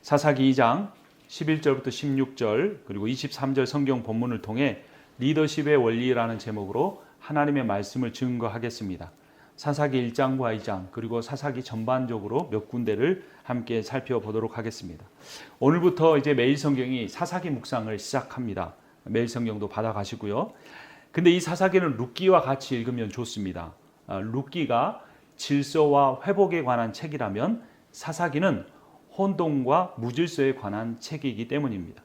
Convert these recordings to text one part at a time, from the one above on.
사사기 2장 11절부터 16절 그리고 23절 성경 본문을 통해 리더십의 원리라는 제목으로 하나님의 말씀을 증거하겠습니다. 사사기 1장과 2장 그리고 사사기 전반적으로 몇 군데를 함께 살펴보도록 하겠습니다. 오늘부터 이제 매일 성경이 사사기 묵상을 시작합니다. 매일 성경도 받아가시고요. 근데 이 사사기는 룻기와 같이 읽으면 좋습니다. 룻기가 질서와 회복에 관한 책이라면 사사기는 혼돈과 무질서에 관한 책이기 때문입니다.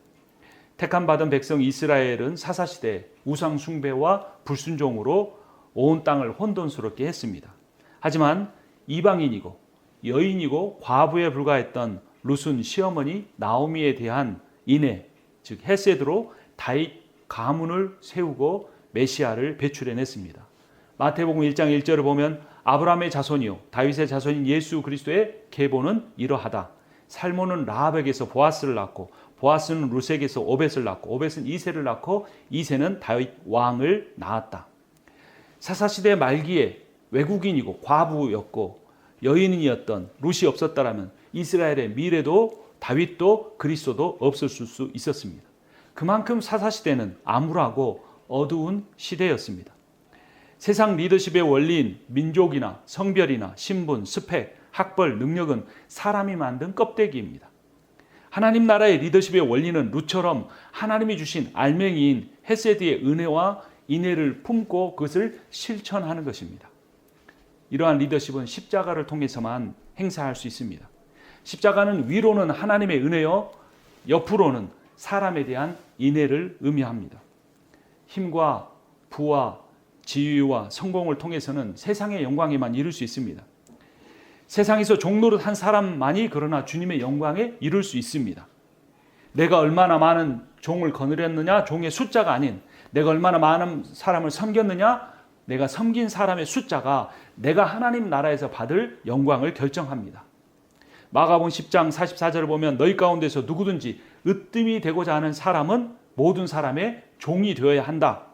택함받은 백성 이스라엘은 사사시대 우상 숭배와 불순종으로 온 땅을 혼돈스럽게 했습니다. 하지만 이방인이고 여인이고 과부에 불과했던 룻은 시어머니 나오미에 대한 인애, 즉 헤세드로 다윗 가문을 세우고 메시아를 배출해냈습니다. 마태복음 1장 1절을 보면 아브라함의 자손이요 다윗의 자손인 예수 그리스도의 계보는 이러하다. 살몬은 라합에게서 보아스를 낳고 보아스는 룻에게서 오벳을 낳고 오벳은 이새를 낳고 이새는 다윗 왕을 낳았다. 사사시대 말기에 외국인이고 과부였고 여인이었던 룻이 없었다라면 이스라엘의 미래도 다윗도 그리스도도 없었을 수 있었습니다. 그만큼 사사시대는 암울하고 어두운 시대였습니다. 세상 리더십의 원리인 민족이나 성별이나 신분, 스펙, 학벌, 능력은 사람이 만든 껍데기입니다. 하나님 나라의 리더십의 원리는 룻처럼 하나님이 주신 알맹이인 헤세드의 은혜와 인애를 품고 그것을 실천하는 것입니다. 이러한 리더십은 십자가를 통해서만 행사할 수 있습니다. 십자가는 위로는 하나님의 은혜요, 옆으로는 사람에 대한 인애를 의미합니다. 힘과 부와 지위와 성공을 통해서는 세상의 영광에만 이룰 수 있습니다. 세상에서 종노릇 한 사람만이 그러나 주님의 영광에 이룰 수 있습니다. 내가 얼마나 많은 종을 거느렸느냐, 종의 숫자가 아닌 내가 얼마나 많은 사람을 섬겼느냐, 내가 섬긴 사람의 숫자가 내가 하나님 나라에서 받을 영광을 결정합니다. 마가복음 10장 44절을 보면 너희 가운데서 누구든지 으뜸이 되고자 하는 사람은 모든 사람의 종이 되어야 한다.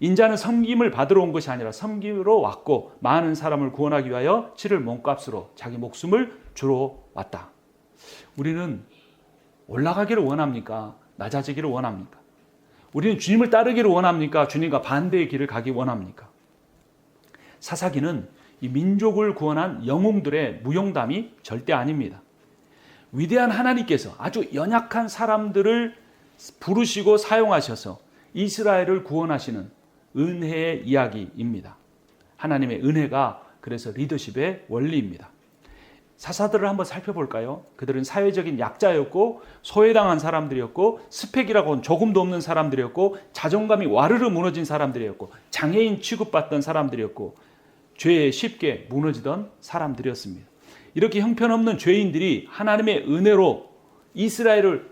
인자는 섬김을 받으러 온 것이 아니라 섬기러 왔고 많은 사람을 구원하기 위하여 치를 몸값으로 자기 목숨을 주러 왔다. 우리는 올라가기를 원합니까? 낮아지기를 원합니까? 우리는 주님을 따르기를 원합니까? 주님과 반대의 길을 가기 원합니까? 사사기는 이 민족을 구원한 영웅들의 무용담이 절대 아닙니다. 위대한 하나님께서 아주 연약한 사람들을 부르시고 사용하셔서 이스라엘을 구원하시는 은혜의 이야기입니다. 하나님의 은혜가 그래서 리더십의 원리입니다. 사사들을 한번 살펴볼까요? 그들은 사회적인 약자였고 소외당한 사람들이었고 스펙이라고는 조금도 없는 사람들이었고 자존감이 와르르 무너진 사람들이었고 장애인 취급받던 사람들이었고 죄에 쉽게 무너지던 사람들이었습니다. 이렇게 형편없는 죄인들이 하나님의 은혜로 이스라엘을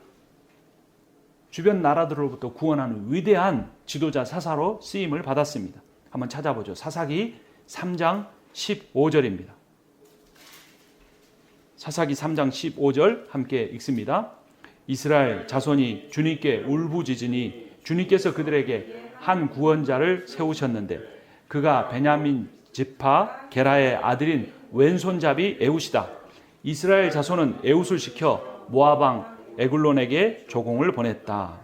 주변 나라들로부터 구원하는 위대한 지도자 사사로 쓰임을 받았습니다. 한번 찾아보죠. 사사기 3장 15절입니다. 사사기 3장 15절 함께 읽습니다. 이스라엘 자손이 주님께 울부짖으니 주님께서 그들에게 한 구원자를 세우셨는데 그가 베냐민 지파 게라의 아들인 왼손잡이 에웃이다. 이스라엘 자손은 에웃을 시켜 모압 왕 에글론에게 조공을 보냈다.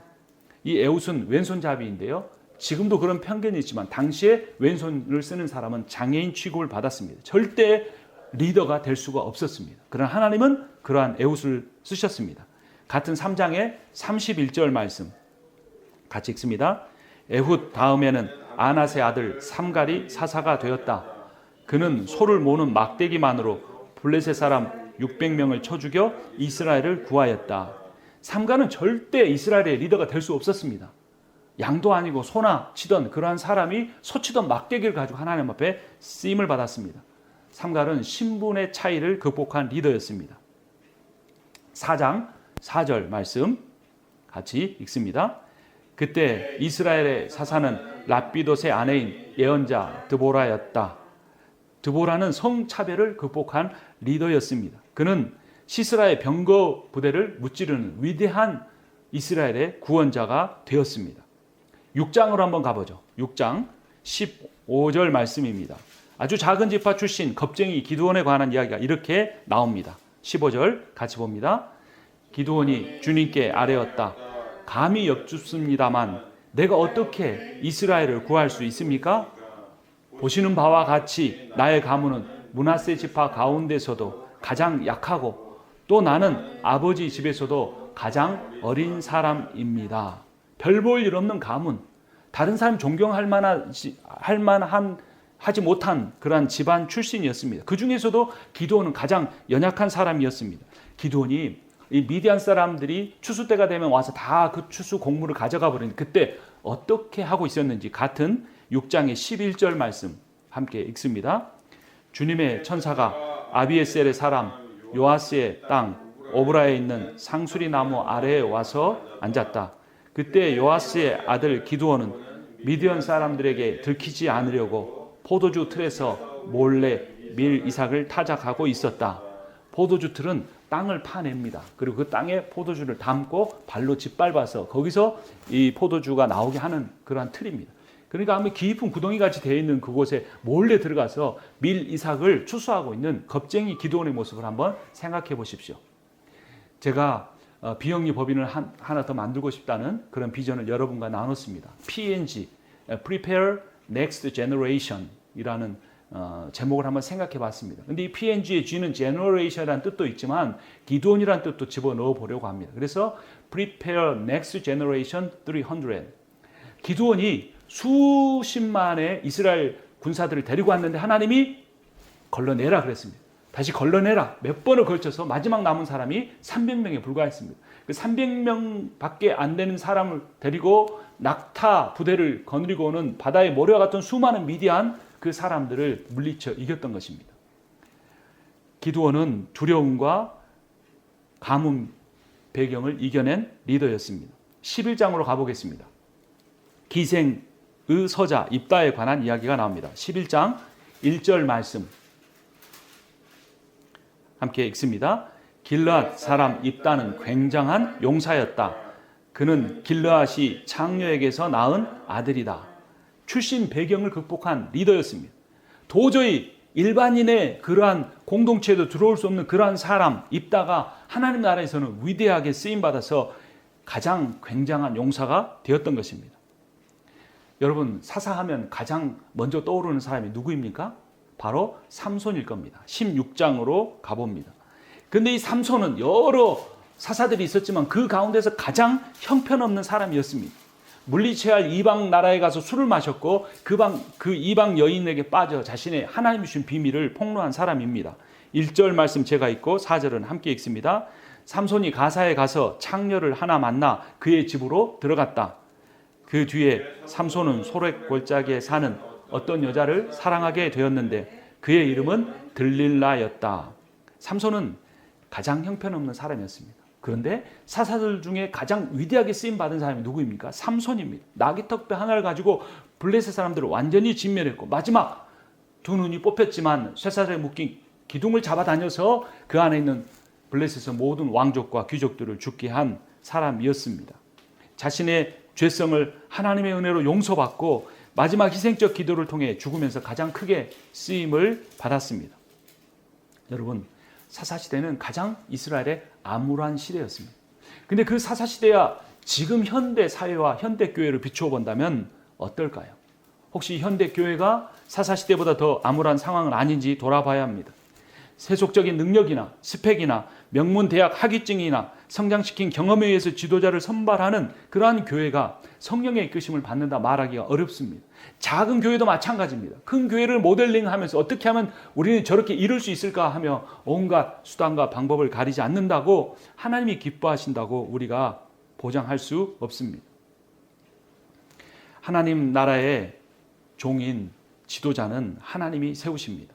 이 에웃은 왼손잡이인데요. 지금도 그런 편견이 있지만 당시에 왼손을 쓰는 사람은 장애인 취급을 받았습니다. 절대 리더가 될 수가 없었습니다. 그러나 하나님은 그러한 에웃을 쓰셨습니다. 같은 3장의 31절 말씀 같이 읽습니다. 에훗 다음에는 아낫의 아들 삼갈이 사사가 되었다. 그는 소를 모는 막대기만으로 블레셋 사람 600명을 쳐 죽여 이스라엘을 구하였다. 삼갈은 절대 이스라엘의 리더가 될 수 없었습니다. 양도 아니고 소나 치던 그러한 사람이 소치던 막대기를 가지고 하나님 앞에 쓰임을 받았습니다. 삼갈은 신분의 차이를 극복한 리더였습니다. 4장 4절 말씀 같이 읽습니다. 그때 이스라엘의 사사는 랍비돗의 아내인 예언자 드보라였다. 드보라는 성차별을 극복한 리더였습니다. 그는 시스라의 병거 부대를 무찌르는 위대한 이스라엘의 구원자가 되었습니다. 6장으로 한번 가보죠. 6장 15절 말씀입니다. 아주 작은 지파 출신 겁쟁이 기드온에 관한 이야기가 이렇게 나옵니다. 15절 같이 봅니다. 기드온이 주님께 아뢰었다. 감히 여쭙습니다만 내가 어떻게 이스라엘을 구할 수 있습니까? 보시는 바와 같이 나의 가문은 므낫세 지파 가운데서도 가장 약하고 또 나는 아버지 집에서도 가장 어린 사람입니다. 별 볼 일 없는 가문, 다른 사람 존경할 만한 하지 못한 그러한 집안 출신이었습니다. 그 중에서도 기드온은 가장 연약한 사람이었습니다. 기드온이 이 미디안 사람들이 추수 때가 되면 와서 다 그 추수 곡물을 가져가 버리는 그때 어떻게 하고 있었는지 같은 6장의 11절 말씀 함께 읽습니다. 주님의 천사가 아비에셀의 사람 요아스의 땅 오브라에 있는 상수리 나무 아래에 와서 앉았다. 그때 요아스의 아들 기드온은 미디안 사람들에게 들키지 않으려고 포도주 틀에서 몰래 밀 이삭을 타작하고 있었다. 포도주 틀은 땅을 파냅니다. 그리고 그 땅에 포도주를 담고 발로 짓밟아서 거기서 이 포도주가 나오게 하는 그러한 틀입니다. 그러니까 아무 깊은 구덩이 같이 되어 있는 그곳에 몰래 들어가서 밀 이삭을 추수하고 있는 겁쟁이 기드온의 모습을 한번 생각해 보십시오. 제가 비영리 법인을 하나 더 만들고 싶다는 그런 비전을 여러분과 나눴습니다. PNG, Prepare Next Generation 이라는 제목을 한번 생각해 봤습니다. 근데 이 PNG의 G는 Generation이라는 뜻도 있지만 기드온이라는 뜻도 집어넣어 보려고 합니다. 그래서 Prepare Next Generation 300. 기드온이 수십만의 이스라엘 군사들을 데리고 왔는데 하나님이 걸러내라 그랬습니다. 다시 걸러내라. 몇 번을 걸쳐서 마지막 남은 사람이 300명에 불과했습니다. 그 300명밖에 안 되는 사람을 데리고 낙타 부대를 거느리고 오는 바다의 모래와 같은 수많은 미디안 그 사람들을 물리쳐 이겼던 것입니다. 기드온은 두려움과 가뭄 배경을 이겨낸 리더였습니다. 11장으로 가보겠습니다. 기생의 서자 입다에 관한 이야기가 나옵니다. 11장 1절 말씀 함께 읽습니다. 길르앗 사람 입다는 굉장한 용사였다. 그는 길르앗이 창녀에게서 낳은 아들이다. 출신 배경을 극복한 리더였습니다. 도저히 일반인의 그러한 공동체에도 들어올 수 없는 그러한 사람 입다가 하나님 나라에서는 위대하게 쓰임받아서 가장 굉장한 용사가 되었던 것입니다. 여러분 사사하면 가장 먼저 떠오르는 사람이 누구입니까? 바로 삼손일 겁니다. 16장으로 가봅니다. 그런데 이 삼손은 여러 사사들이 있었지만 그 가운데서 가장 형편없는 사람이었습니다. 물리쳐야 할 이방 나라에 가서 술을 마셨고 그 이방 여인에게 빠져 자신의 하나님이 주신 비밀을 폭로한 사람입니다. 1절 말씀 제가 읽고 4절은 함께 읽습니다. 삼손이 가사에 가서 창녀를 하나 만나 그의 집으로 들어갔다. 그 뒤에 삼손은 소렉 골짜기에 사는 어떤 여자를 사랑하게 되었는데 그의 이름은 들릴라였다. 삼손은 가장 형편없는 사람이었습니다. 그런데 사사들 중에 가장 위대하게 쓰임받은 사람이 누구입니까? 삼손입니다. 나귀턱뼈 하나를 가지고 블레셋 사람들을 완전히 진멸했고 마지막 두 눈이 뽑혔지만 쇠사슬에 묶인 기둥을 잡아다녀서 그 안에 있는 블레셋의 모든 왕족과 귀족들을 죽게 한 사람이었습니다. 자신의 죄성을 하나님의 은혜로 용서받고 마지막 희생적 기도를 통해 죽으면서 가장 크게 쓰임을 받았습니다. 여러분 사사시대는 가장 이스라엘의 암울한 시대였습니다. 근데 그 사사시대야 지금 현대 사회와 현대 교회를 비추어 본다면 어떨까요? 혹시 현대 교회가 사사시대보다 더 암울한 상황은 아닌지 돌아봐야 합니다. 세속적인 능력이나 스펙이나 명문 대학 학위증이나 성장시킨 경험에 의해서 지도자를 선발하는 그러한 교회가 성령의 이끄심을 받는다 말하기가 어렵습니다. 작은 교회도 마찬가지입니다. 큰 교회를 모델링하면서 어떻게 하면 우리는 저렇게 이룰 수 있을까 하며 온갖 수단과 방법을 가리지 않는다고 하나님이 기뻐하신다고 우리가 보장할 수 없습니다. 하나님 나라의 종인 지도자는 하나님이 세우십니다.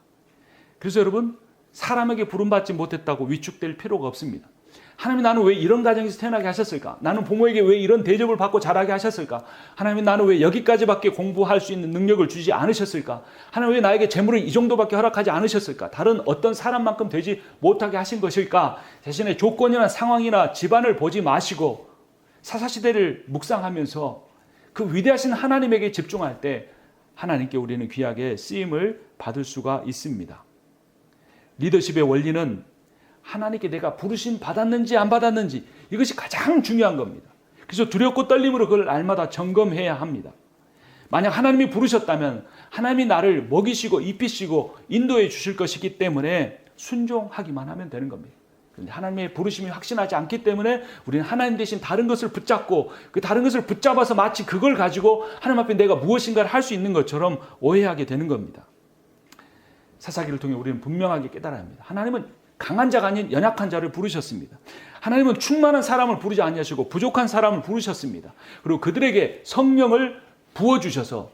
그래서 여러분 사람에게 부름받지 못했다고 위축될 필요가 없습니다. 하나님 나는 왜 이런 가정에서 태어나게 하셨을까? 나는 부모에게 왜 이런 대접을 받고 자라게 하셨을까? 하나님 나는 왜 여기까지밖에 공부할 수 있는 능력을 주지 않으셨을까? 하나님 왜 나에게 재물을 이 정도밖에 허락하지 않으셨을까? 다른 어떤 사람만큼 되지 못하게 하신 것일까? 자신의 조건이나 상황이나 집안을 보지 마시고 사사시대를 묵상하면서 그 위대하신 하나님에게 집중할 때 하나님께 우리는 귀하게 쓰임을 받을 수가 있습니다. 리더십의 원리는 하나님께 내가 부르심 받았는지 안 받았는지 이것이 가장 중요한 겁니다. 그래서 두렵고 떨림으로 그걸 날마다 점검해야 합니다. 만약 하나님이 부르셨다면 하나님이 나를 먹이시고 입히시고 인도해 주실 것이기 때문에 순종하기만 하면 되는 겁니다. 그런데 하나님의 부르심이 확신하지 않기 때문에 우리는 하나님 대신 다른 것을 붙잡고 그 다른 것을 붙잡아서 마치 그걸 가지고 하나님 앞에 내가 무엇인가를 할 수 있는 것처럼 오해하게 되는 겁니다. 사사기를 통해 우리는 분명하게 깨달아야 합니다. 하나님은 강한 자가 아닌 연약한 자를 부르셨습니다. 하나님은 충만한 사람을 부르지 아니하시고 부족한 사람을 부르셨습니다. 그리고 그들에게 성령을 부어주셔서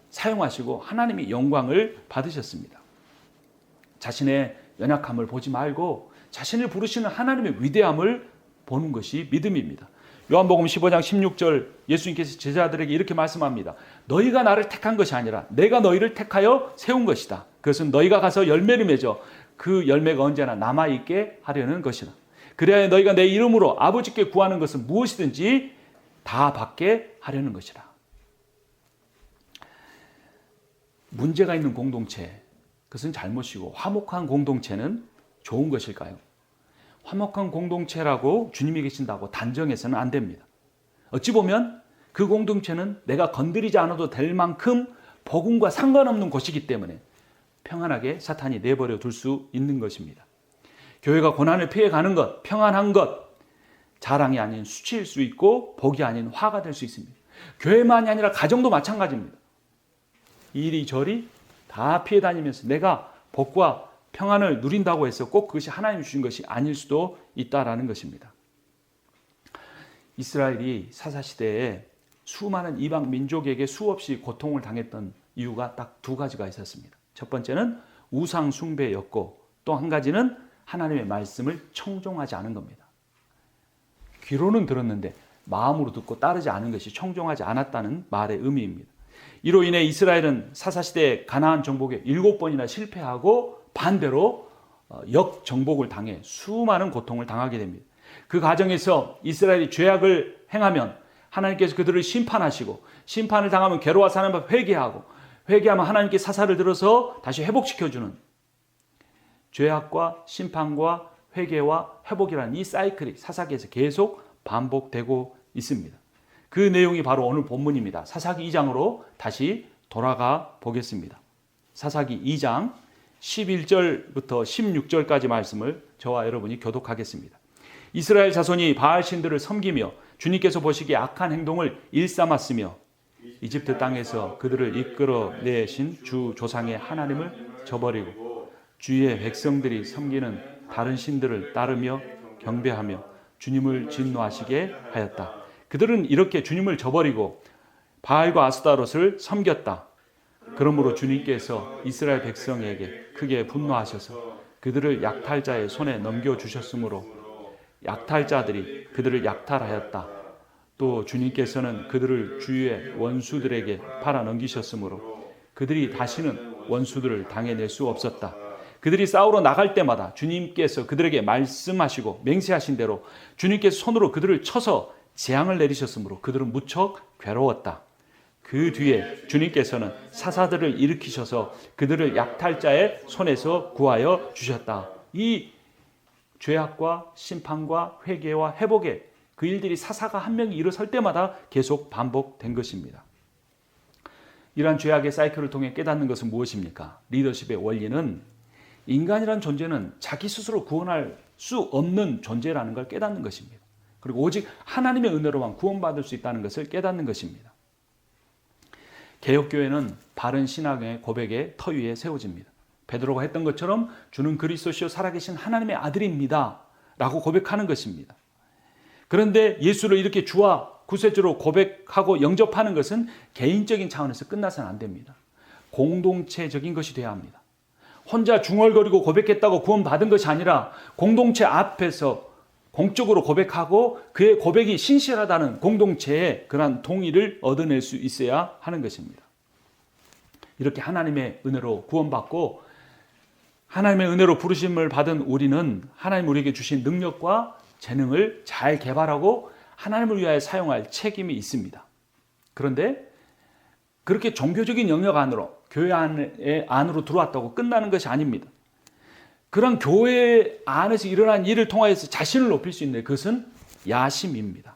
사용하시고 하나님이 영광을 받으셨습니다. 자신의 연약함을 보지 말고 자신을 부르시는 하나님의 위대함을 보는 것이 믿음입니다. 요한복음 15장 16절 예수님께서 제자들에게 이렇게 말씀합니다. 너희가 나를 택한 것이 아니라 내가 너희를 택하여 세운 것이다. 그것은 너희가 가서 열매를 맺어 그 열매가 언제나 남아있게 하려는 것이다. 그래야 너희가 내 이름으로 아버지께 구하는 것은 무엇이든지 다 받게 하려는 것이다. 문제가 있는 공동체, 그것은 잘못이고 화목한 공동체는 좋은 것일까요? 화목한 공동체라고 주님이 계신다고 단정해서는 안 됩니다. 어찌 보면 그 공동체는 내가 건드리지 않아도 될 만큼 복음과 상관없는 곳이기 때문에 평안하게 사탄이 내버려 둘 수 있는 것입니다. 교회가 고난을 피해가는 것, 평안한 것, 자랑이 아닌 수치일 수 있고 복이 아닌 화가 될 수 있습니다. 교회만이 아니라 가정도 마찬가지입니다. 이리저리 다 피해 다니면서 내가 복과 평안을 누린다고 해서 꼭 그것이 하나님 주신 것이 아닐 수도 있다라는 것입니다. 이스라엘이 사사시대에 수많은 이방 민족에게 수없이 고통을 당했던 이유가 딱 두 가지가 있었습니다. 첫 번째는 우상 숭배였고 또 한 가지는 하나님의 말씀을 청종하지 않은 겁니다. 귀로는 들었는데 마음으로 듣고 따르지 않은 것이 청종하지 않았다는 말의 의미입니다. 이로 인해 이스라엘은 사사시대 가나안 정복에 7번이나 실패하고 반대로 역정복을 당해 수많은 고통을 당하게 됩니다. 그 과정에서 이스라엘이 죄악을 행하면 하나님께서 그들을 심판하시고 심판을 당하면 괴로워서 하나님 앞에 회개하고 회개하면 하나님께 사사를 들어서 다시 회복시켜주는 죄악과 심판과 회개와 회복이라는 이 사이클이 사사기에서 계속 반복되고 있습니다. 그 내용이 바로 오늘 본문입니다. 사사기 2장으로 다시 돌아가 보겠습니다. 사사기 2장 11절부터 16절까지 말씀을 저와 여러분이 교독하겠습니다. 이스라엘 자손이 바알 신들을 섬기며 주님께서 보시기에 악한 행동을 일삼았으며 이집트 땅에서 그들을 이끌어내신 주 조상의 하나님을 저버리고 주의 백성들이 섬기는 다른 신들을 따르며 경배하며 주님을 진노하시게 하였다. 그들은 이렇게 주님을 저버리고 바알과 아스타롯을 섬겼다. 그러므로 주님께서 이스라엘 백성에게 크게 분노하셔서 그들을 약탈자의 손에 넘겨주셨으므로 약탈자들이 그들을 약탈하였다. 또 주님께서는 그들을 주의 원수들에게 팔아 넘기셨으므로 그들이 다시는 원수들을 당해낼 수 없었다. 그들이 싸우러 나갈 때마다 주님께서 그들에게 말씀하시고 맹세하신 대로 주님께서 손으로 그들을 쳐서 재앙을 내리셨으므로 그들은 무척 괴로웠다. 그 뒤에 주님께서는 사사들을 일으키셔서 그들을 약탈자의 손에서 구하여 주셨다. 이 죄악과 심판과 회개와 회복의 그 일들이 사사가 한 명이 일어설 때마다 계속 반복된 것입니다. 이러한 죄악의 사이클을 통해 깨닫는 것은 무엇입니까? 리더십의 원리는 인간이란 존재는 자기 스스로 구원할 수 없는 존재라는 걸 깨닫는 것입니다. 그리고 오직 하나님의 은혜로만 구원받을 수 있다는 것을 깨닫는 것입니다. 개혁교회는 바른 신앙의 고백의 터 위에 세워집니다. 베드로가 했던 것처럼 주는 그리스도시요 살아계신 하나님의 아들입니다 라고 고백하는 것입니다. 그런데 예수를 이렇게 주와 구세주로 고백하고 영접하는 것은 개인적인 차원에서 끝나서는 안 됩니다. 공동체적인 것이 돼야 합니다. 혼자 중얼거리고 고백했다고 구원받은 것이 아니라 공동체 앞에서 공적으로 고백하고 그의 고백이 신실하다는 공동체의 그러한 동의를 얻어낼 수 있어야 하는 것입니다. 이렇게 하나님의 은혜로 구원받고 하나님의 은혜로 부르심을 받은 우리는 하나님 우리에게 주신 능력과 재능을 잘 개발하고 하나님을 위하여 사용할 책임이 있습니다. 그런데 그렇게 종교적인 영역 안으로 교회 안으로 들어왔다고 끝나는 것이 아닙니다. 그런 교회 안에서 일어난 일을 통하여서 자신을 높일 수 있는 그것은 야심입니다.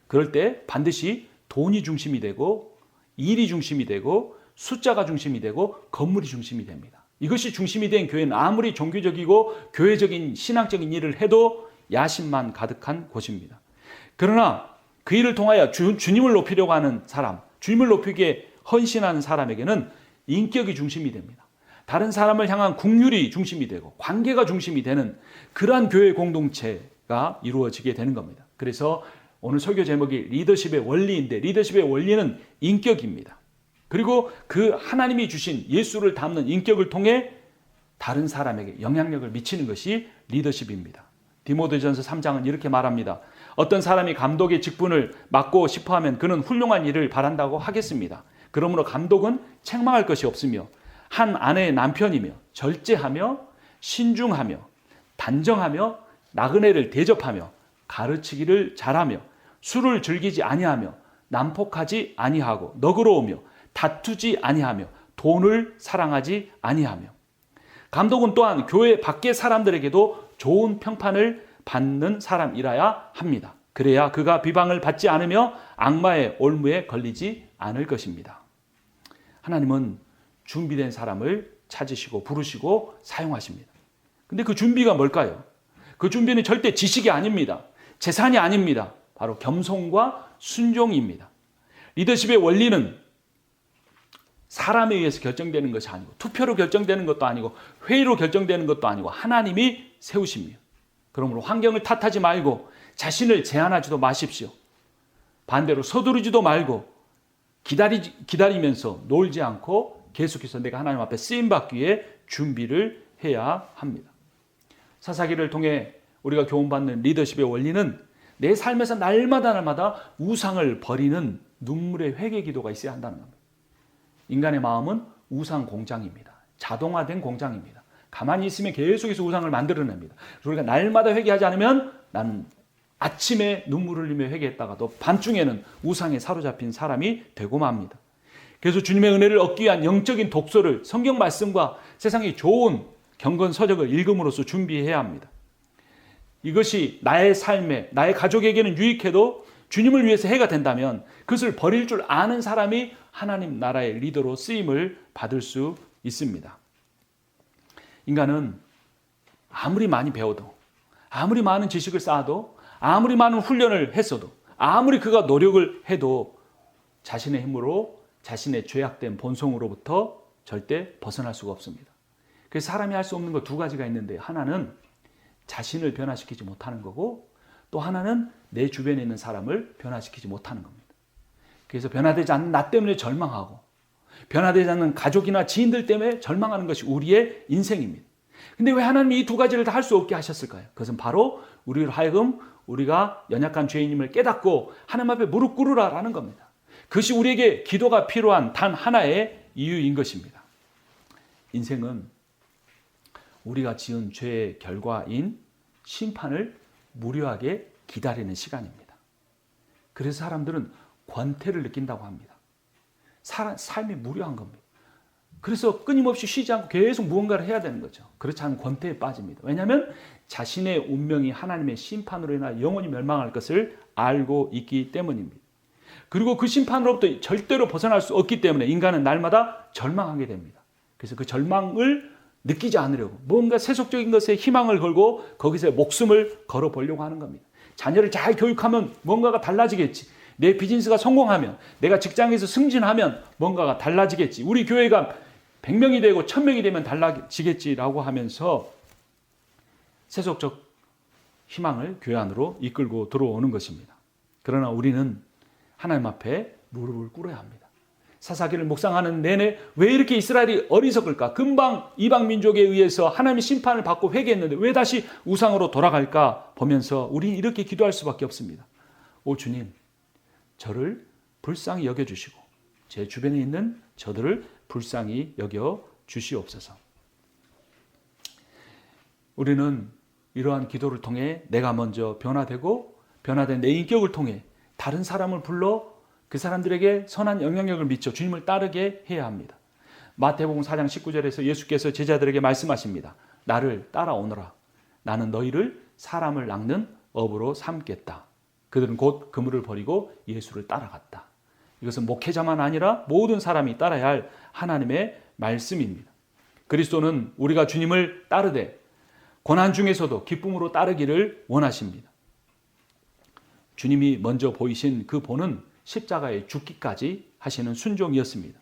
그럴 때 반드시 돈이 중심이 되고 일이 중심이 되고 숫자가 중심이 되고 건물이 중심이 됩니다. 이것이 중심이 된 교회는 아무리 종교적이고 교회적인 신앙적인 일을 해도 야심만 가득한 곳입니다. 그러나 그 일을 통하여 주님을 높이려고 하는 사람, 주님을 높이기에 헌신하는 사람에게는 인격이 중심이 됩니다. 다른 사람을 향한 긍휼이 중심이 되고 관계가 중심이 되는 그러한 교회 공동체가 이루어지게 되는 겁니다. 그래서 오늘 설교 제목이 리더십의 원리인데 리더십의 원리는 인격입니다. 그리고 그 하나님이 주신 예수를 담는 인격을 통해 다른 사람에게 영향력을 미치는 것이 리더십입니다. 디모데전서 3장은 이렇게 말합니다. 어떤 사람이 감독의 직분을 맡고 싶어하면 그는 훌륭한 일을 바란다고 하겠습니다. 그러므로 감독은 책망할 것이 없으며 한 아내의 남편이며 절제하며 신중하며 단정하며 나그네를 대접하며 가르치기를 잘하며 술을 즐기지 아니하며 난폭하지 아니하고 너그러우며 다투지 아니하며 돈을 사랑하지 아니하며 감독은 또한 교회 밖의 사람들에게도 좋은 평판을 받는 사람이라야 합니다. 그래야 그가 비방을 받지 않으며 악마의 올무에 걸리지 않을 것입니다. 하나님은 준비된 사람을 찾으시고 부르시고 사용하십니다. 근데 그 준비가 뭘까요? 그 준비는 절대 지식이 아닙니다. 재산이 아닙니다. 바로 겸손과 순종입니다. 리더십의 원리는 사람에 의해서 결정되는 것이 아니고 투표로 결정되는 것도 아니고 회의로 결정되는 것도 아니고 하나님이 세우십니다. 그러므로 환경을 탓하지 말고 자신을 제한하지도 마십시오. 반대로 서두르지도 말고 기다리면서 놀지 않고 계속해서 내가 하나님 앞에 쓰임받기 위해 준비를 해야 합니다. 사사기를 통해 우리가 교훈받는 리더십의 원리는 내 삶에서 날마다 우상을 버리는 눈물의 회개 기도가 있어야 한다는 겁니다. 인간의 마음은 우상 공장입니다. 자동화된 공장입니다. 가만히 있으면 계속해서 우상을 만들어냅니다. 우리가 날마다 회개하지 않으면 나는 아침에 눈물을 흘리며 회개했다가도 밤중에는 우상에 사로잡힌 사람이 되고 맙니다. 그래서 주님의 은혜를 얻기 위한 영적인 독서를 성경 말씀과 세상의 좋은 경건서적을 읽음으로써 준비해야 합니다. 이것이 나의 삶에 나의 가족에게는 유익해도 주님을 위해서 해가 된다면 그것을 버릴 줄 아는 사람이 하나님 나라의 리더로 쓰임을 받을 수 있습니다. 인간은 아무리 많이 배워도 아무리 많은 지식을 쌓아도 아무리 많은 훈련을 했어도 아무리 그가 노력을 해도 자신의 힘으로 자신의 죄악된 본성으로부터 절대 벗어날 수가 없습니다. 그래서 사람이 할 수 없는 거 두 가지가 있는데 하나는 자신을 변화시키지 못하는 거고 또 하나는 내 주변에 있는 사람을 변화시키지 못하는 겁니다. 그래서 변화되지 않는 나 때문에 절망하고 변화되지 않는 가족이나 지인들 때문에 절망하는 것이 우리의 인생입니다. 근데 왜 하나님이 이 두 가지를 다 할 수 없게 하셨을까요? 그것은 바로 우리로 하여금 우리가 연약한 죄인임을 깨닫고 하나님 앞에 무릎 꿇으라라는 겁니다. 그것이 우리에게 기도가 필요한 단 하나의 이유인 것입니다. 인생은 우리가 지은 죄의 결과인 심판을 무료하게 기다리는 시간입니다. 그래서 사람들은 권태를 느낀다고 합니다. 삶이 무료한 겁니다. 그래서 끊임없이 쉬지 않고 계속 무언가를 해야 되는 거죠. 그렇지 않으면 권태에 빠집니다. 왜냐하면 자신의 운명이 하나님의 심판으로 인하 영원히 멸망할 것을 알고 있기 때문입니다. 그리고 그 심판으로부터 절대로 벗어날 수 없기 때문에 인간은 날마다 절망하게 됩니다. 그래서 그 절망을 느끼지 않으려고 뭔가 세속적인 것에 희망을 걸고 거기서 목숨을 걸어보려고 하는 겁니다. 자녀를 잘 교육하면 뭔가가 달라지겠지. 내 비즈니스가 성공하면, 내가 직장에서 승진하면 뭔가가 달라지겠지. 우리 교회가 100명이 되고 1000명이 되면 달라지겠지라고 하면서 세속적 희망을 교회 안으로 이끌고 들어오는 것입니다. 그러나 우리는 하나님 앞에 무릎을 꿇어야 합니다. 사사기를 묵상하는 내내 왜 이렇게 이스라엘이 어리석을까? 금방 이방 민족에 의해서 하나님의 심판을 받고 회개했는데 왜 다시 우상으로 돌아갈까 보면서 우리는 이렇게 기도할 수밖에 없습니다. 오 주님, 저를 불쌍히 여겨주시고 제 주변에 있는 저들을 불쌍히 여겨주시옵소서. 우리는 이러한 기도를 통해 내가 먼저 변화되고 변화된 내 인격을 통해 다른 사람을 불러 그 사람들에게 선한 영향력을 미쳐 주님을 따르게 해야 합니다. 마태복음 4장 19절에서 예수께서 제자들에게 말씀하십니다. 나를 따라오너라. 나는 너희를 사람을 낚는 어부로 삼겠다. 그들은 곧 그물을 버리고 예수를 따라갔다. 이것은 목회자만 아니라 모든 사람이 따라야 할 하나님의 말씀입니다. 그리스도는 우리가 주님을 따르되 고난 중에서도 기쁨으로 따르기를 원하십니다. 주님이 먼저 보이신 그 본은 십자가에 죽기까지 하시는 순종이었습니다.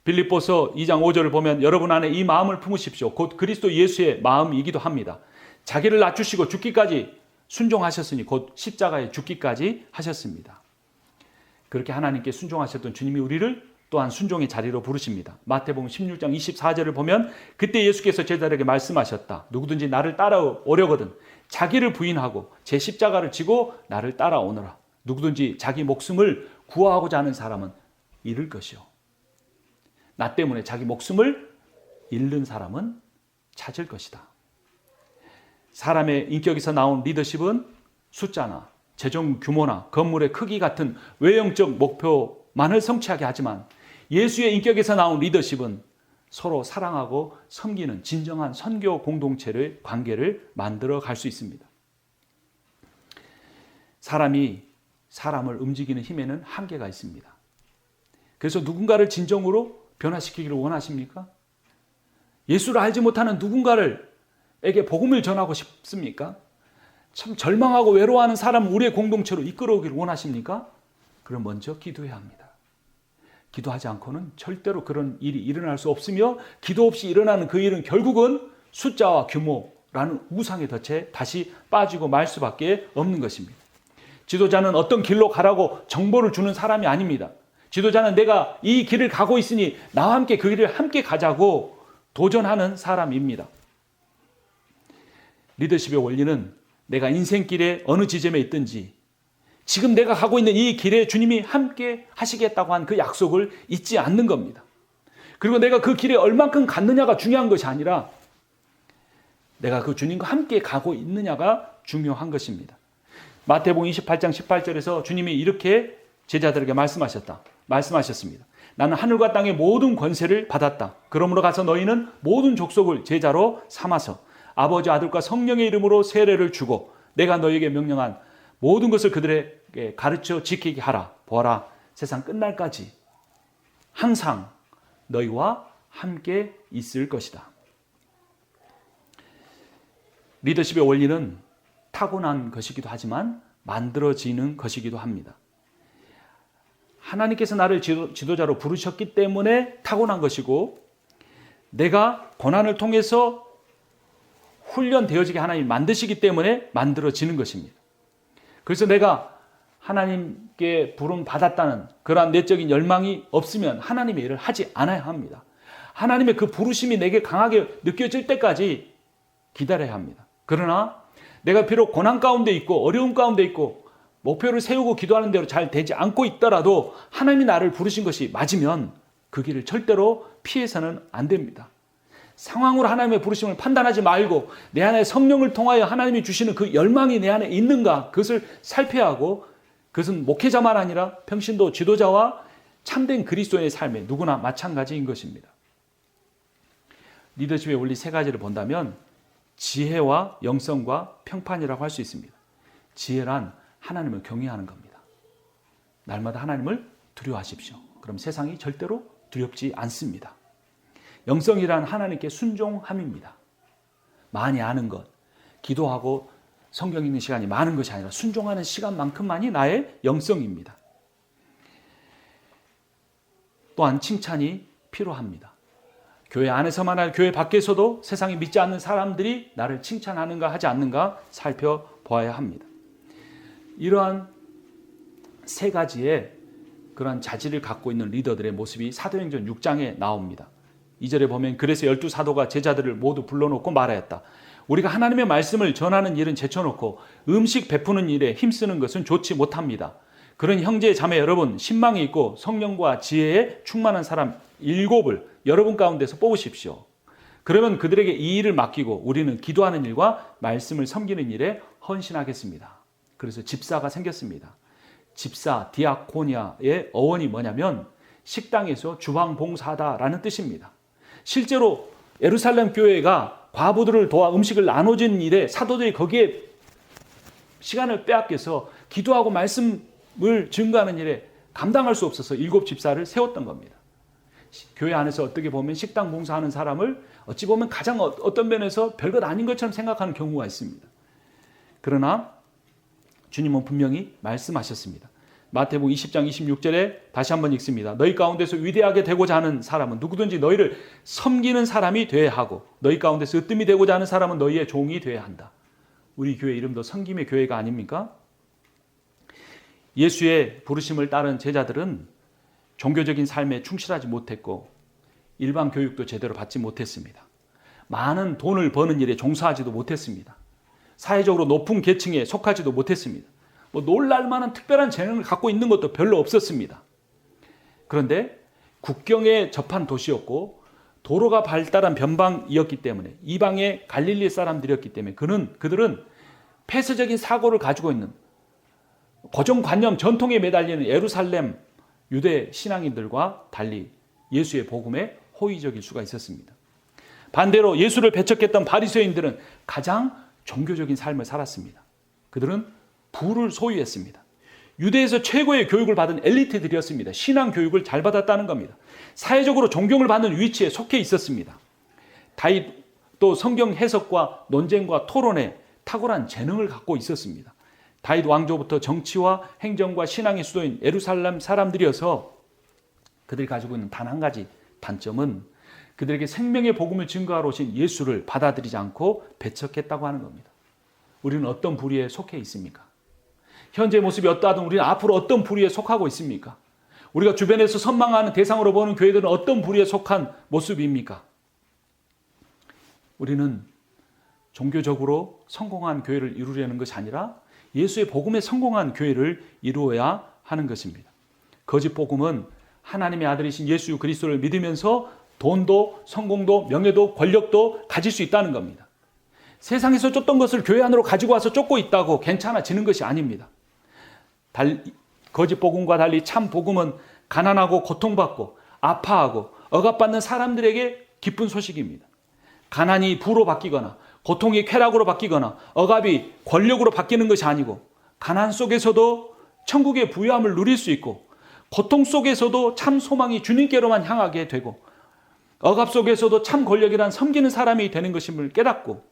빌립보서 2장 5절을 보면 여러분 안에 이 마음을 품으십시오. 곧 그리스도 예수의 마음이기도 합니다. 자기를 낮추시고 죽기까지 순종하셨으니 곧 십자가에 죽기까지 하셨습니다. 그렇게 하나님께 순종하셨던 주님이 우리를 또한 순종의 자리로 부르십니다. 마태복음 16장 24절을 보면 그때 예수께서 제자들에게 말씀하셨다. 누구든지 나를 따라오려거든 자기를 부인하고 제 십자가를 지고 나를 따라오너라. 누구든지 자기 목숨을 구하고자 하는 사람은 잃을 것이요. 나 때문에 자기 목숨을 잃는 사람은 찾을 것이다. 사람의 인격에서 나온 리더십은 숫자나 재정 규모나 건물의 크기 같은 외형적 목표만을 성취하게 하지만 예수의 인격에서 나온 리더십은 서로 사랑하고 섬기는 진정한 선교 공동체의 관계를 만들어 갈 수 있습니다. 사람이 사람을 움직이는 힘에는 한계가 있습니다. 그래서 누군가를 진정으로 변화시키기를 원하십니까? 예수를 알지 못하는 누군가에게 복음을 전하고 싶습니까? 참 절망하고 외로워하는 사람을 우리의 공동체로 이끌어오기를 원하십니까? 그럼 먼저 기도해야 합니다. 기도하지 않고는 절대로 그런 일이 일어날 수 없으며 기도 없이 일어나는 그 일은 결국은 숫자와 규모라는 우상의 덫에 다시 빠지고 말 수밖에 없는 것입니다. 지도자는 어떤 길로 가라고 정보를 주는 사람이 아닙니다. 지도자는 내가 이 길을 가고 있으니 나와 함께 그 길을 함께 가자고 도전하는 사람입니다. 리더십의 원리는 내가 인생길에 어느 지점에 있든지 지금 내가 가고 있는 이 길에 주님이 함께 하시겠다고 한 그 약속을 잊지 않는 겁니다. 그리고 내가 그 길에 얼만큼 갔느냐가 중요한 것이 아니라 내가 그 주님과 함께 가고 있느냐가 중요한 것입니다. 마태복음 28장 18절에서 주님이 이렇게 제자들에게 말씀하셨습니다. 나는 하늘과 땅의 모든 권세를 받았다. 그러므로 가서 너희는 모든 족속을 제자로 삼아서 아버지 아들과 성령의 이름으로 세례를 주고 내가 너희에게 명령한 모든 것을 그들에게 가르쳐 지키게 하라. 보아라, 세상 끝날까지 항상 너희와 함께 있을 것이다. 리더십의 원리는 타고난 것이기도 하지만 만들어지는 것이기도 합니다. 하나님께서 나를 지도자로 부르셨기 때문에 타고난 것이고 내가 고난을 통해서 훈련되어지게 하나님이 만드시기 때문에 만들어지는 것입니다. 그래서 내가 하나님께 부름 받았다는 그러한 내적인 열망이 없으면 하나님의 일을 하지 않아야 합니다. 하나님의 그 부르심이 내게 강하게 느껴질 때까지 기다려야 합니다. 그러나 내가 비록 고난 가운데 있고 어려움 가운데 있고 목표를 세우고 기도하는 대로 잘 되지 않고 있더라도 하나님이 나를 부르신 것이 맞으면 그 길을 절대로 피해서는 안 됩니다. 상황으로 하나님의 부르심을 판단하지 말고 내 안에 성령을 통하여 하나님이 주시는 그 열망이 내 안에 있는가 그것을 살펴야 하고 그것은 목회자만 아니라 평신도 지도자와 참된 그리스도인의 삶에 누구나 마찬가지인 것입니다. 리더십의 원리 세 가지를 본다면 지혜와 영성과 평판이라고 할 수 있습니다. 지혜란 하나님을 경외하는 겁니다. 날마다 하나님을 두려워하십시오. 그럼 세상이 절대로 두렵지 않습니다. 영성이란 하나님께 순종함입니다. 많이 아는 것, 기도하고 성경 읽는 시간이 많은 것이 아니라 순종하는 시간만큼만이 나의 영성입니다. 또한 칭찬이 필요합니다. 교회 안에서만 아니라 교회 밖에서도 세상에 믿지 않는 사람들이 나를 칭찬하는가 하지 않는가 살펴보아야 합니다. 이러한 세 가지의 그런 자질을 갖고 있는 리더들의 모습이 사도행전 6장에 나옵니다. 2절에 보면 그래서 12사도가 제자들을 모두 불러놓고 말하였다. 우리가 하나님의 말씀을 전하는 일은 제쳐놓고 음식 베푸는 일에 힘쓰는 것은 좋지 못합니다. 그런 형제 자매 여러분 신망이 있고 성령과 지혜에 충만한 사람 7을 여러분 가운데서 뽑으십시오. 그러면 그들에게 이 일을 맡기고 우리는 기도하는 일과 말씀을 섬기는 일에 헌신하겠습니다. 그래서 집사가 생겼습니다. 집사 디아코니아의 어원이 뭐냐면 식당에서 주방 봉사다라는 뜻입니다. 실제로 예루살렘 교회가 과부들을 도와 음식을 나눠주는 일에 사도들이 거기에 시간을 빼앗겨서 기도하고 말씀을 증거하는 일에 감당할 수 없어서 7 집사를 세웠던 겁니다. 교회 안에서 어떻게 보면 식당 봉사하는 사람을 어찌 보면 가장 어떤 면에서 별것 아닌 것처럼 생각하는 경우가 있습니다. 그러나 주님은 분명히 말씀하셨습니다. 마태복음 20장 26절에 다시 한번 읽습니다. 너희 가운데서 위대하게 되고자 하는 사람은 누구든지 너희를 섬기는 사람이 되어야 하고 너희 가운데서 으뜸이 되고자 하는 사람은 너희의 종이 되어야 한다. 우리 교회 이름도 섬김의 교회가 아닙니까? 예수의 부르심을 따른 제자들은 종교적인 삶에 충실하지 못했고 일반 교육도 제대로 받지 못했습니다. 많은 돈을 버는 일에 종사하지도 못했습니다. 사회적으로 높은 계층에 속하지도 못했습니다. 놀랄 만한 특별한 재능을 갖고 있는 것도 별로 없었습니다. 그런데 국경에 접한 도시였고 도로가 발달한 변방이었기 때문에 이방의 갈릴리 사람들이었기 때문에 그들은 폐쇄적인 사고를 가지고 있는 고정관념 전통에 매달리는 예루살렘 유대 신앙인들과 달리 예수의 복음에 호의적일 수가 있었습니다. 반대로 예수를 배척했던 바리새인들은 가장 종교적인 삶을 살았습니다. 그들은 부를 소유했습니다. 유대에서 최고의 교육을 받은 엘리트들이었습니다. 신앙 교육을 잘 받았다는 겁니다. 사회적으로 존경을 받는 위치에 속해 있었습니다. 다윗도 성경 해석과 논쟁과 토론에 탁월한 재능을 갖고 있었습니다. 다윗 왕조부터 정치와 행정과 신앙의 수도인 예루살렘 사람들이어서 그들이 가지고 있는 단 한 가지 단점은 그들에게 생명의 복음을 증거하러 오신 예수를 받아들이지 않고 배척했다고 하는 겁니다. 우리는 어떤 부류에 속해 있습니까? 현재 모습이 어떠하든 우리는 앞으로 어떤 부류에 속하고 있습니까? 우리가 주변에서 선망하는 대상으로 보는 교회들은 어떤 부류에 속한 모습입니까? 우리는 종교적으로 성공한 교회를 이루려는 것이 아니라 예수의 복음에 성공한 교회를 이루어야 하는 것입니다. 거짓 복음은 하나님의 아들이신 예수 그리스도를 믿으면서 돈도 성공도 명예도 권력도 가질 수 있다는 겁니다. 세상에서 쫓던 것을 교회 안으로 가지고 와서 쫓고 있다고 괜찮아지는 것이 아닙니다. 거짓 복음과 달리 참 복음은 가난하고 고통받고 아파하고 억압받는 사람들에게 기쁜 소식입니다. 가난이 부로 바뀌거나 고통이 쾌락으로 바뀌거나 억압이 권력으로 바뀌는 것이 아니고 가난 속에서도 천국의 부유함을 누릴 수 있고 고통 속에서도 참 소망이 주님께로만 향하게 되고 억압 속에서도 참 권력이란 섬기는 사람이 되는 것임을 깨닫고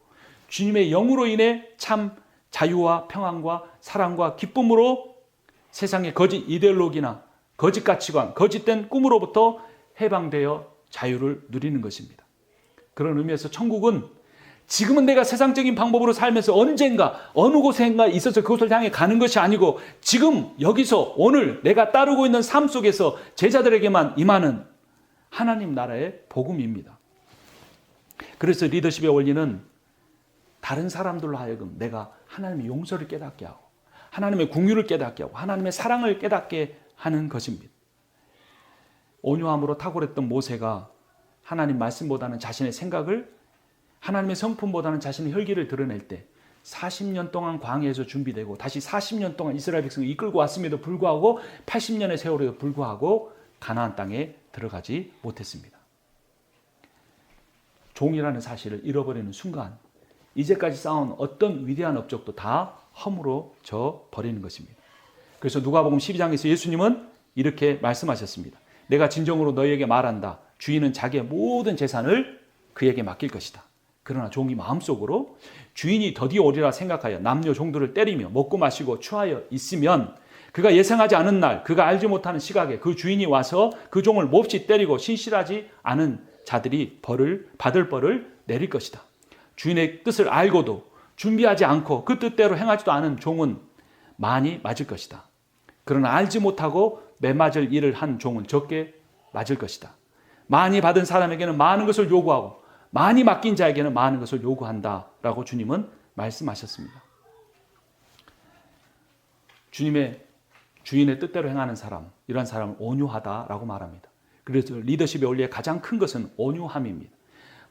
주님의 영으로 인해 참 자유와 평안과 사랑과 기쁨으로 세상의 거짓 이데올로기나 거짓 가치관, 거짓된 꿈으로부터 해방되어 자유를 누리는 것입니다. 그런 의미에서 천국은 지금은 내가 세상적인 방법으로 살면서 언젠가 어느 곳에인가 있어서 그곳을 향해 가는 것이 아니고 지금 여기서 오늘 내가 따르고 있는 삶 속에서 제자들에게만 임하는 하나님 나라의 복음입니다. 그래서 리더십의 원리는 다른 사람들로 하여금 내가 하나님의 용서를 깨닫게 하고 하나님의 긍휼을 깨닫게 하고 하나님의 사랑을 깨닫게 하는 것입니다. 온유함으로 탁월했던 모세가 하나님 말씀보다는 자신의 생각을 하나님의 성품보다는 자신의 혈기를 드러낼 때 40년 동안 광야에서 준비되고 다시 40년 동안 이스라엘 백성을 이끌고 왔음에도 불구하고 80년의 세월에도 불구하고 가나안 땅에 들어가지 못했습니다. 종이라는 사실을 잃어버리는 순간 이제까지 쌓아온 어떤 위대한 업적도 다 허물어져 버리는 것입니다. 그래서 누가복음 12장에서 예수님은 이렇게 말씀하셨습니다. 내가 진정으로 너희에게 말한다. 주인은 자기의 모든 재산을 그에게 맡길 것이다. 그러나 종이 마음속으로 주인이 더디어 오리라 생각하여 남녀 종들을 때리며 먹고 마시고 취하여 있으면 그가 예상하지 않은 날 그가 알지 못하는 시각에 그 주인이 와서 그 종을 몹시 때리고 신실하지 않은 자들이 받을 벌을 내릴 것이다. 주인의 뜻을 알고도 준비하지 않고 그 뜻대로 행하지도 않은 종은 많이 맞을 것이다. 그러나 알지 못하고 매맞을 일을 한 종은 적게 맞을 것이다. 많이 받은 사람에게는 많은 것을 요구하고 많이 맡긴 자에게는 많은 것을 요구한다라고 주님은 말씀하셨습니다. 주인의 뜻대로 행하는 사람, 이런 사람은 온유하다라고 말합니다. 그래서 리더십의 원리의 가장 큰 것은 온유함입니다.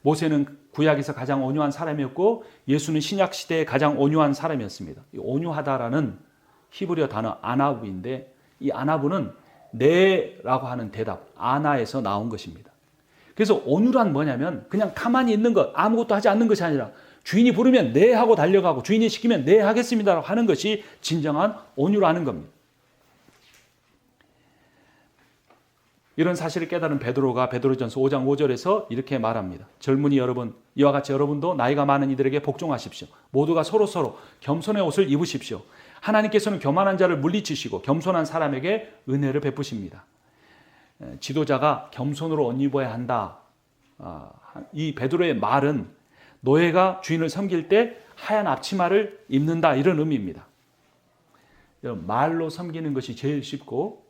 모세는 구약에서 가장 온유한 사람이었고 예수는 신약 시대의 가장 온유한 사람이었습니다. 이 온유하다라는 히브리어 단어 아나부인데 이 아나부는 네라고 하는 대답, 아나에서 나온 것입니다. 그래서 온유란 뭐냐면 그냥 가만히 있는 것, 아무것도 하지 않는 것이 아니라 주인이 부르면 네 하고 달려가고 주인이 시키면 네 하겠습니다 하는 것이 진정한 온유라는 겁니다. 이런 사실을 깨달은 베드로가 베드로전서 5장 5절에서 이렇게 말합니다. 젊은이 여러분, 이와 같이 여러분도 나이가 많은 이들에게 복종하십시오. 모두가 서로서로 겸손의 옷을 입으십시오. 하나님께서는 교만한 자를 물리치시고 겸손한 사람에게 은혜를 베푸십니다. 지도자가 겸손으로 옷 입어야 한다. 이 베드로의 말은 노예가 주인을 섬길 때 하얀 앞치마를 입는다, 이런 의미입니다. 말로 섬기는 것이 제일 쉽고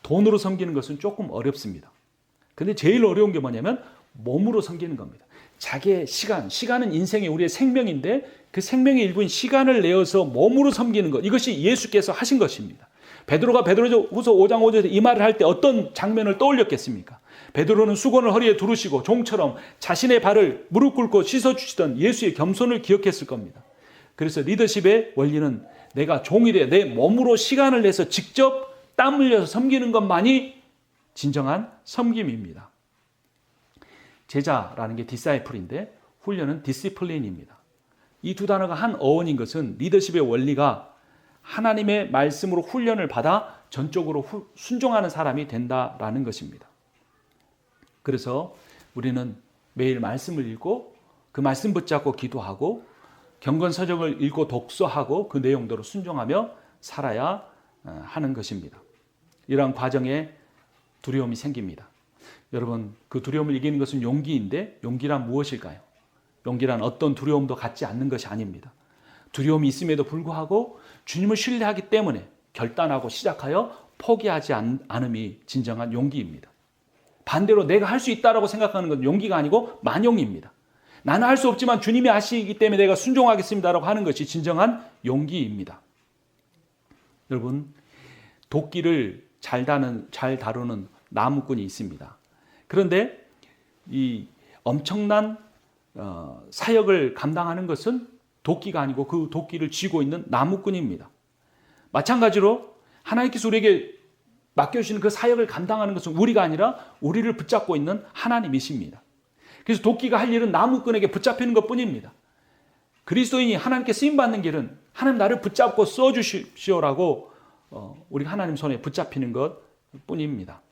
돈으로 섬기는 것은 조금 어렵습니다. 근데 제일 어려운 게 뭐냐면 몸으로 섬기는 겁니다. 자기의 시간은 인생의 우리의 생명인데 그 생명의 일부인 시간을 내어서 몸으로 섬기는 것, 이것이 예수께서 하신 것입니다. 베드로가 베드로후서 5장 5절에 이 말을 할 때 어떤 장면을 떠올렸겠습니까? 베드로는 수건을 허리에 두르시고 종처럼 자신의 발을 무릎 꿇고 씻어주시던 예수의 겸손을 기억했을 겁니다. 그래서 리더십의 원리는 내가 종이 돼 내 몸으로 시간을 내서 직접 땀 흘려서 섬기는 것만이 진정한 섬김입니다. 제자라는 게 디사이플인데 훈련은 디시플린입니다. 이 두 단어가 한 어원인 것은 리더십의 원리가 하나님의 말씀으로 훈련을 받아 전적으로 순종하는 사람이 된다라는 것입니다. 그래서 우리는 매일 말씀을 읽고 그 말씀 붙잡고 기도하고 경건서적을 읽고 독서하고 그 내용대로 순종하며 살아야 하는 것입니다. 이러한 과정에 두려움이 생깁니다. 여러분, 그 두려움을 이기는 것은 용기인데 용기란 무엇일까요? 용기란 어떤 두려움도 갖지 않는 것이 아닙니다. 두려움이 있음에도 불구하고 주님을 신뢰하기 때문에 결단하고 시작하여 포기하지 않음이 진정한 용기입니다. 반대로 내가 할 수 있다라고 생각하는 건 용기가 아니고 만용입니다. 나는 할 수 없지만 주님이 하시기 때문에 내가 순종하겠습니다라고 하는 것이 진정한 용기입니다. 여러분, 도끼를 잘 다루는 나무꾼이 있습니다. 그런데 이 엄청난 사역을 감당하는 것은 도끼가 아니고 그 도끼를 쥐고 있는 나무꾼입니다. 마찬가지로 하나님께서 우리에게 맡겨주시는 그 사역을 감당하는 것은 우리가 아니라 우리를 붙잡고 있는 하나님이십니다. 그래서 도끼가 할 일은 나무꾼에게 붙잡히는 것뿐입니다. 그리스도인이 하나님께 쓰임받는 길은 하나님 나를 붙잡고 써주시오라고 우리 하나님 손에 붙잡히는 것뿐입니다.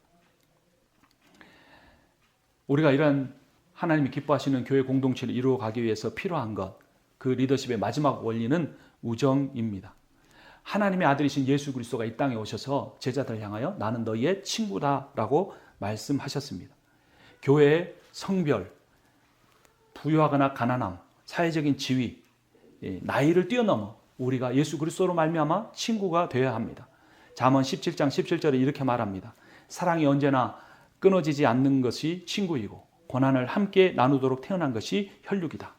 우리가 이런 하나님이 기뻐하시는 교회 공동체를 이루어가기 위해서 필요한 것, 그 리더십의 마지막 원리는 우정입니다. 하나님의 아들이신 예수 그리스도가 이 땅에 오셔서 제자들을 향하여 나는 너희의 친구다라고 말씀하셨습니다. 교회의 성별, 부유하거나 가난함, 사회적인 지위, 나이를 뛰어넘어 우리가 예수 그리스도로 말미암아 친구가 되어야 합니다. 잠언 17장 17절에 이렇게 말합니다. 사랑이 언제나 끊어지지 않는 것이 친구이고 고난을 함께 나누도록 태어난 것이 혈육이다.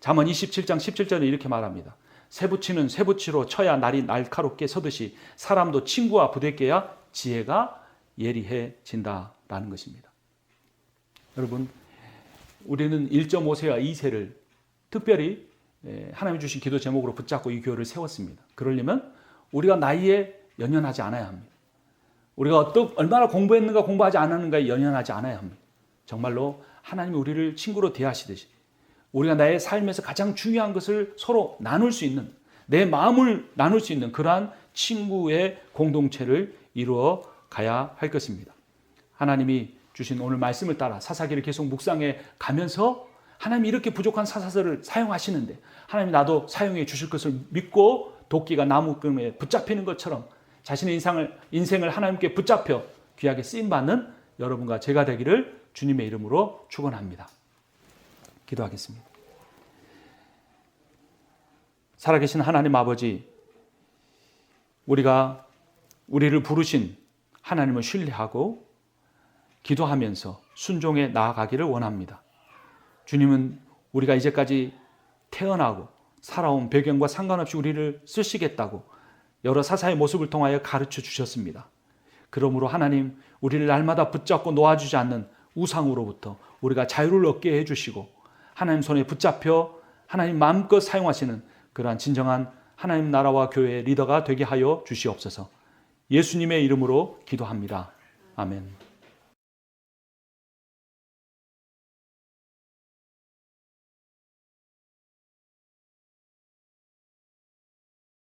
잠언 27장 17절에 이렇게 말합니다. 쇠붙이는 쇠붙이로 쳐야 날이 날카롭게 서듯이 사람도 친구와 부대껴야 지혜가 예리해진다라는 것입니다. 여러분, 우리는 1.5세와 2세를 특별히 하나님이 주신 기도 제목으로 붙잡고 이 교회를 세웠습니다. 그러려면 우리가 나이에 연연하지 않아야 합니다. 우리가 얼마나 공부했는가 공부하지 않았는가에 연연하지 않아야 합니다. 정말로 하나님이 우리를 친구로 대하시듯이 우리가 나의 삶에서 가장 중요한 것을 서로 나눌 수 있는, 내 마음을 나눌 수 있는 그러한 친구의 공동체를 이루어 가야 할 것입니다. 하나님이 주신 오늘 말씀을 따라 사사기를 계속 묵상해 가면서 하나님이 이렇게 부족한 사사들을 사용하시는데 하나님이 나도 사용해 주실 것을 믿고 도끼가 나무끈에 붙잡히는 것처럼 자신의 인생을 하나님께 붙잡혀 귀하게 쓰임받는 여러분과 제가 되기를 주님의 이름으로 축원합니다. 기도하겠습니다. 살아계신 하나님 아버지, 우리가 우리를 부르신 하나님을 신뢰하고 기도하면서 순종해 나아가기를 원합니다. 주님은 우리가 이제까지 태어나고 살아온 배경과 상관없이 우리를 쓰시겠다고 여러 사사의 모습을 통하여 가르쳐 주셨습니다. 그러므로 하나님, 우리를 날마다 붙잡고 놓아주지 않는 우상으로부터 우리가 자유를 얻게 해주시고 하나님 손에 붙잡혀 하나님 마음껏 사용하시는 그러한 진정한 하나님 나라와 교회의 리더가 되게 하여 주시옵소서. 예수님의 이름으로 기도합니다. 아멘.